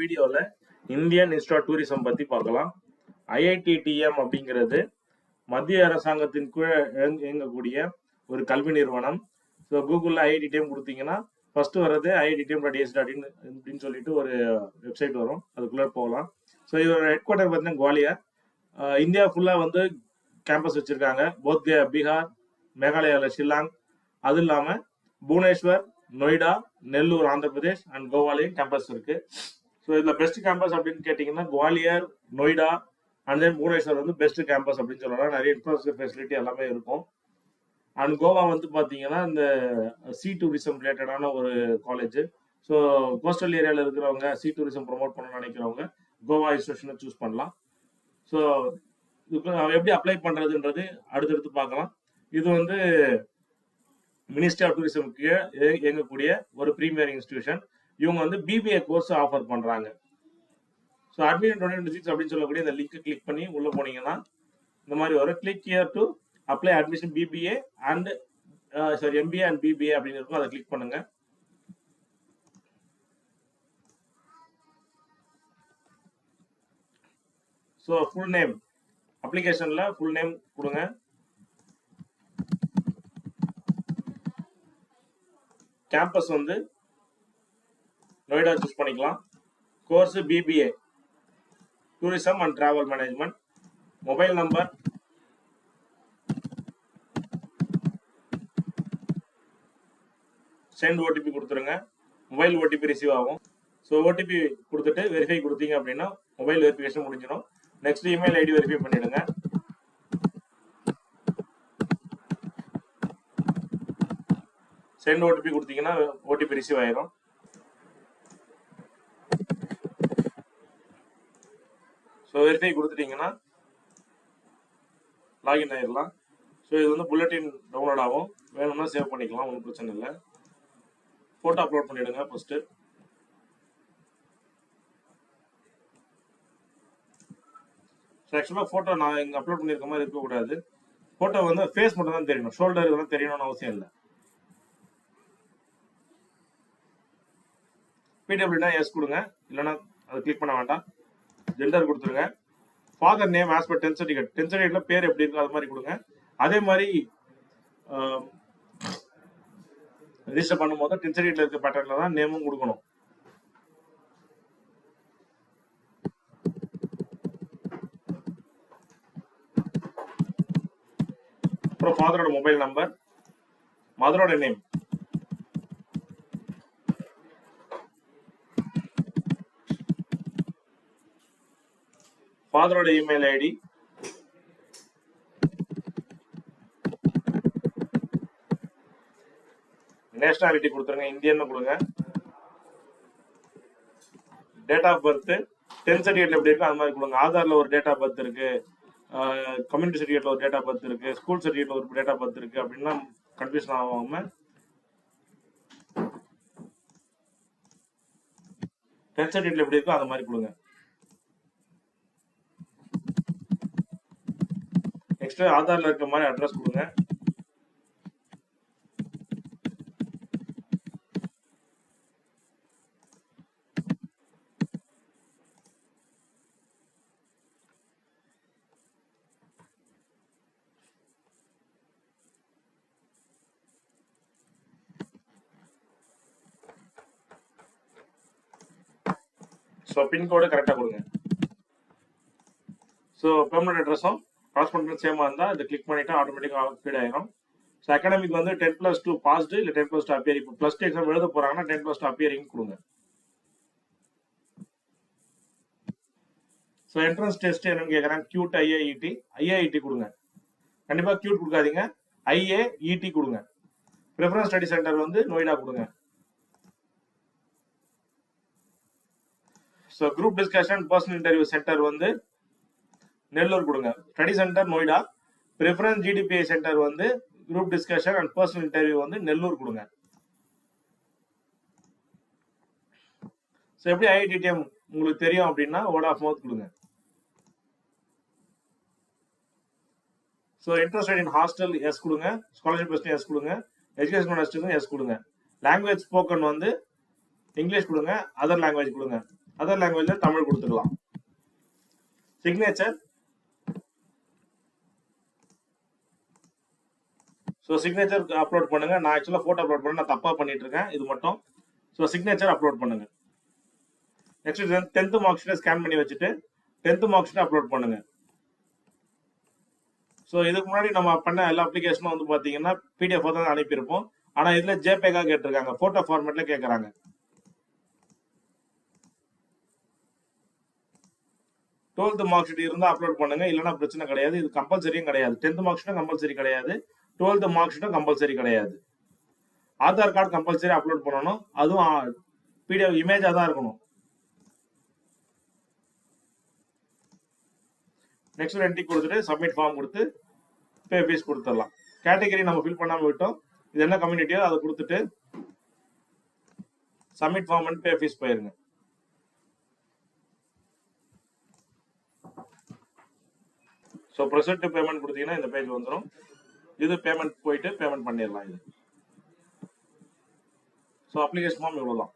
வீடியோல Indian institute of tourism பத்தி பார்க்கலாம். IITTM அப்படிங்கிறது மத்திய அரசாங்கத்தின் கீழ் இயங்கக்கூடிய ஒரு கல்வி நிறுவனம். ஸோ கூகுளில் IITTM கொடுத்தீங்கன்னா ஃபர்ஸ்ட் வர்றது IITTM.ac.in அப்படின்னு சொல்லிட்டு ஒரு வெப்சைட் வரும், அதுக்குள்ளே போகலாம். ஸோ இதோட ஹெட் குவார்டர் பார்த்தீங்கன்னா குவாலியர். இந்தியா ஃபுல்லாக வந்து கேம்பஸ் வச்சிருக்காங்க, போத் பீகார், மேகாலயாவில் ஷில்லாங், அது இல்லாமல் புவனேஸ்வர், நொய்டா, நெல்லூர் ஆந்திர பிரதேஷ் அண்ட் கோவாலையும் கேம்பஸ் இருக்கு. ஸோ இதில் பெஸ்ட் கேம்பஸ் அப்படின்னு கேட்டிங்கன்னா குவாலியர், நொய்டா அண்ட் தென் புவனேஸ்வர் வந்து பெஸ்ட் கேம்பஸ் அப்படின்னு சொல்லலாம். நிறைய இன்ஃப்ராஸ்ட்ரக்சர் ஃபெசிலிட்டி எல்லாமே இருக்கும். அண்ட் கோவா வந்து பார்த்தீங்கன்னா இந்த சி டூரிசம் ரிலேட்டடான ஒரு காலேஜ். ஸோ கோஸ்டல் ஏரியாவில் இருக்கிறவங்க சி டூரிசம் ப்ரொமோட் பண்ணணும்னு நினைக்கிறவங்க கோவா இன்ஸ்டியூஷனை சூஸ் பண்ணலாம். ஸோ இதுக்கு எப்படி அப்ளை பண்ணுறதுன்றது அடுத்தடுத்து பார்க்கலாம். இது வந்து மினிஸ்ட்ரி ஆஃப் டூரிசம்க்கு இயங்கக்கூடிய ஒரு ப்ரீமியர் இன்ஸ்டிடியூஷன். இவங்க வந்து பிபிஏ கோர்ஸ் ஆஃபர் பண்றாங்க. ஸோ அட்மிஷன் 2026 அப்படின்னு சொல்லக்கூடிய இந்த லிங்க் கிளிக் பண்ணி உள்ள போனீங்கன்னா இந்த மாதிரி வரும். Click here to apply admission BBA and MBA and BBA அப்படின்னு இருக்கும், அதை கிளிக் பண்ணுங்க. ஸோ ஃபுல் நேம் அப்ளிகேஷன்ல ஃபுல் நேம் கொடுங்க. கேம்பஸ் வந்து நொய்டா சூஸ் பண்ணிக்கலாம். Course BBA tourism and travel management. Mobile number, send OTP கொடுத்துருங்க. மொபைல் OTP ரிசீவ் ஆகும். ஸோ OTP கொடுத்துட்டு வெரிஃபை கொடுத்தீங்க அப்படின்னா மொபைல் வெரிஃபிகேஷன் முடிஞ்சிடும். நெக்ஸ்ட் இமெயில் ஐடி வெரிஃபை பண்ணிடுங்க. சென்ட் OTP கொடுத்தீங்கன்னா OTP ரிசீவ் ஆயிரும். ஸோ வெரிஃபை கொடுத்துட்டீங்கன்னா லாகின் ஆயிடலாம். ஸோ இது வந்து புல்லட்டின் டவுன்லோட் ஆகும், வேணும்னா சேவ் பண்ணிக்கலாம், ஒன்றும் பிரச்சனை இல்லை. ஃபோட்டோ அப்லோட் பண்ணிவிடுங்க ஃபர்ஸ்ட்டு. ஸோ ஆக்சுவலாக ஃபோட்டோ நான் இங்கே அப்லோட் பண்ணியிருக்க மாதிரி இருக்கக்கூடாது. ஃபோட்டோ வந்து ஃபேஸ் மட்டும் தான் தெரியணும், ஷோல்டர் இதெல்லாம் தெரியணும்னு அவசியம் இல்லை. PWனா எஸ் கொடுங்க, இல்லைன்னா அதை கிளிக் பண்ண வேண்டாம். ஜெண்டர் கொடுத்துருங்க. Father name as per 10th certificate, 10th certificate பேர் எப்படி இருக்கோ அது மாதிரி கொடுங்க. அதே மாதிரி ரிஜிஸ்டர் பண்ணும்போது 10th certificate இருக்க பேட்டர்ல தான் நேமும் கொடுக்கணும். அப்புறம் ஃபாதரோட மொபைல் நம்பர், மதரோட நேம், ஃபாதரோட இமெயில் ஐடி, நேஷனாலிட்டி கொடுத்துருங்க, இந்தியன்னு கொடுங்க. Date of birth 10th certificate எப்படி இருக்கு அது மாதிரி கொடுங்க. ஆதார்ல ஒரு டேட் ஆஃப் பர்த் இருக்கு, கம்யூனிட்டி சர்டிஃபிகேட்ல ஒரு டேட் ஆஃப் பர்த் இருக்கு, ஸ்கூல் சர்டிஃபிகேட்ல ஒரு டேட் ஆஃப் பர்த் இருக்கு அப்படின்னா கன்ஃபியூஷன் ஆகாம 10th certificate எப்படி இருக்கோ அது மாதிரி கொடுங்க. நெக்ஸ்ட் ஆதார்ல இருக்க மாதிரி அட்ரஸ் கொடுங்க. ஸோ பின்கோடு கரெக்டாக கொடுங்க. ஸோ பெர்மனன்ட் அட்ரஸும் காரஸ்பாண்டன்ஸ் சேமாக இருந்தால் இதை கிளிக் பண்ணிட்டா ஆட்டோமேட்டிக்காக ஃபீட் ஆயிரும். ஸோ அகாடமிக் வந்து 10+2 பாஸ்டு இல்லை 10+2 அப்பியர். இப்போ +2 எக்ஸாம் எழுத போகிறாங்கன்னா 10+2 அப்பியரிங் கொடுங்க. ஸோ என்ட்ரன்ஸ் டெஸ்ட் என்னன்னு கேட்குறாங்க, QUT IIT கொடுங்க. கண்டிப்பாக QUT கொடுக்காதீங்க, IAET கொடுங்க. ப்ரிஃபரன்ஸ் ஸ்டடி சென்டர் வந்து நொய்டா கொடுங்க. So group discussion personal interview centre வந்து நெல்லூர் கொடுங்க. Study centre Noida, preference GDPI centre வந்து group discussion and personal interview வந்து நெல்லூர் கொடுங்க. ஸோ எப்படி IITTM உங்களுக்கு தெரியும் அப்படின்னா வேர்ட் ஆஃப் மவுத் கொடுங்க. So interested in hostel yes கொடுங்க, ஸ்காலர்ஷிப் எஸ் கொடுங்க, எஜுகேஷன் எஸ் கொடுங்க. லாங்குவேஜ் ஸ்போக்கன் வந்து இங்கிலீஷ் கொடுங்க, அதர் லாங்குவேஜ் கொடுங்க. அதர் லாங்குவேஜ்ல தமிழ் கொடுத்துக்கலாம். சிக்னேச்சர், ஸோ சிக்னேச்சர் அப்லோட் பண்ணுங்க. நான் ஆக்சுவலாக ஃபோட்டோ அப்லோட் பண்ண நான் தப்பாக பண்ணிட்டு இருக்கேன் இது மட்டும். ஸோ சிக்னேச்சர் அப்லோட் பண்ணுங்க. நெக்ஸ்ட் 10th மார்க் ஷீட்டை ஸ்கேன் பண்ணி வச்சுட்டு 10th மார்க் ஷீட்டை அப்லோட் பண்ணுங்க. ஸோ இதுக்கு முன்னாடி நம்ம பண்ண எல்லா அப்ளிகேஷனும் வந்து பார்த்தீங்கன்னா பிடிஎஃப் தான் அனுப்பியிருப்போம். ஆனால் இதில் ஜேபேக்காக கேட்டிருக்காங்க, ஃபோட்டோ ஃபார்மேட்டில் கேட்குறாங்க. 12th மார்க் ஷீட் இருந்தால் அப்லோட் பண்ணுங்க, இல்லைன்னா பிரச்சனை கிடையாது. இது கம்பல்சரியும் கிடையாது. 10th மார்க் ஷீட்டும் கம்பல்சரி கிடையாது, 12th மார்க் ஷீட்டும் கம்பல்சரி கிடையாது. ஆதார் கார்டு கம்பல்சரி அப்லோட் பண்ணணும், அதுவும் பிடிஎஃப் இமேஜாக தான் இருக்கணும். நெக்ஸ்ட் ரெண்டி கொடுத்துட்டு சப்மிட் ஃபார்ம் கொடுத்து பே ஃபீஸ் கொடுத்துடலாம். கேட்டகரி நம்ம ஃபில் பண்ணாமல் விட்டோம். இது என்ன கம்யூனிட்டியோ அதை கொடுத்துட்டு submit form and pay fees போயிருங்க. ஸோ ப்ரொசீட் டு பேமெண்ட் கொடுத்தீங்கன்னா இந்த பேஜ் வந்துடும். இது பேமெண்ட் போயிட்டு பேமெண்ட் பண்ணிடலாம். இது ஸோ அப்ளிகேஷன் ஃபார்ம் இவ்வளோதான்.